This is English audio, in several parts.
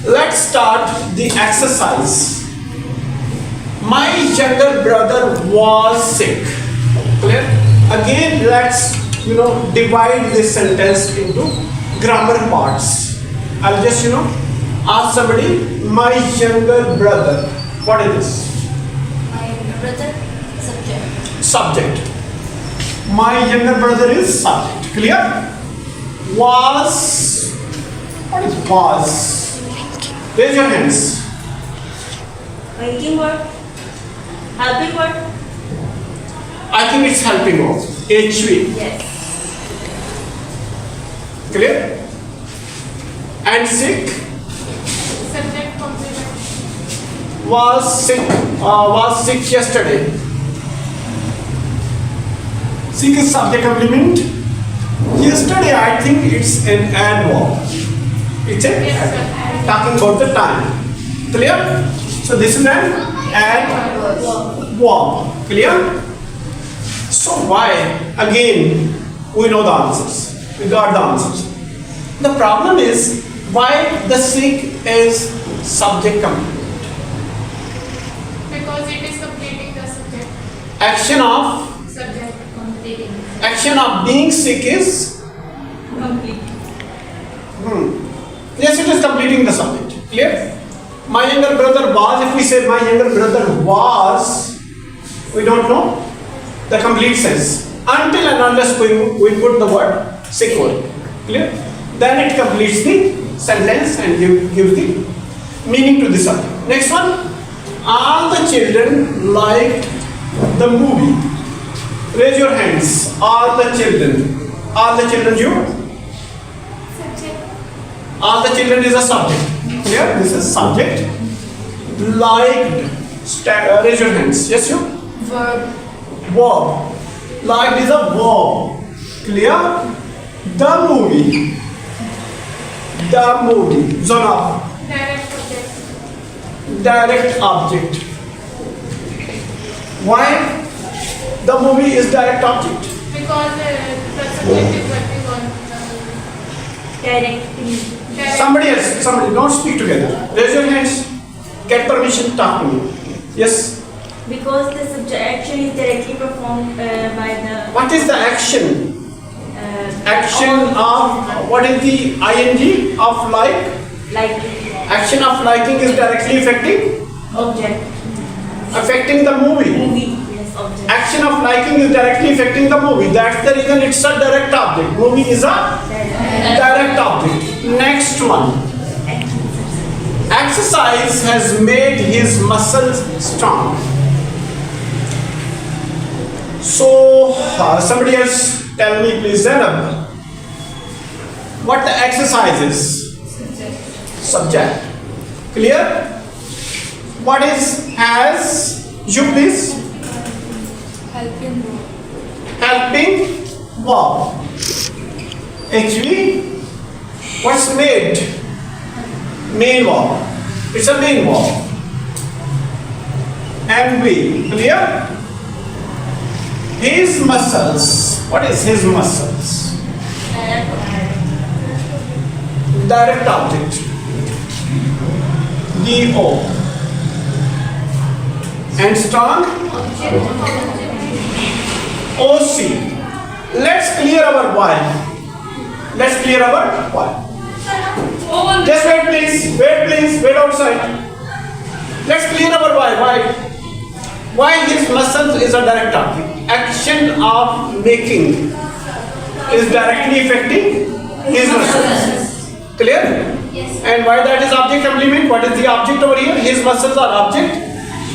Let's start the exercise. My younger brother was sick. Clear? Again, let's divide this sentence into grammar parts. I'll just ask somebody. My younger brother. What is this? My younger brother, subject. Subject. My younger brother is subject. Clear? Was. What is was? Raise your hands. Making word, helping word. I think it's helping verb. HV. Yes. Clear? And sick. Subject complement. Was sick yesterday. Sick is subject complement. Yesterday, I think it's an adverb. It's an adverb. Talking about the time. Clear? So this is an adverb. Clear? So why? Again, we know the answers. We got the answers. The problem is why the sick is subject complement. Because it is completing the subject. Action of Subject completing. action of being sick is Complete. yes, it is completing the subject. Clear? My younger brother was. If we say my younger brother was, we don't know the complete sense until and unless we put the word sick word. Clear? Then it completes the sentence and gives the meaning to the subject. Next one. All the children liked the movie. Raise your hands. All the children. All the children, you? Subject. All the children is a subject. Clear? This is subject. Liked. Raise your hands. Yes, you? Verb. Verb. Liked is a verb. Clear? The movie. The movie. Zona. Direct subject. Direct object. Why? The movie is direct object. Because the subject is working on Directing. direct. Somebody else. Somebody. Don't speak together. Raise your hands. Get permission. Talk to me. Yes. Because the subject action is directly performed by the What is the action? Action all- of what is the ing of like? like Action of liking is directly affecting object. the movie. Movie. Yes, object. Action of liking is directly affecting the movie. That's the reason it's a direct object. Movie is a direct object. Next one. Exercise has made his muscles strong. So, somebody else tell me please, Zainab, what the exercise is? Subject. Clear? What is has? You please. Helping verb. Helping verb. HV. What's made? Main verb. It's a main verb. MV. Clear? His muscles. What is his muscles? Direct object. DO. And strong? OC. Let's clear our why. Let's clear our why. Just wait please. Wait please. Wait outside. Let's clear our why. Why his muscles is a direct object. Action of making is directly affecting his muscles. Clear? Yes. And why that is object complement? What is the object over here? His muscles are object.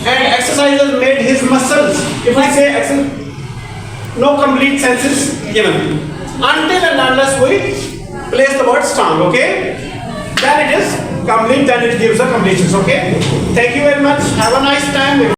And exercise has made his muscles. If I say exercise, no complete sense is given. Until and unless we place the word strong, okay? Then it is complete, then it gives a completion, okay? Thank you very much. Have a nice time.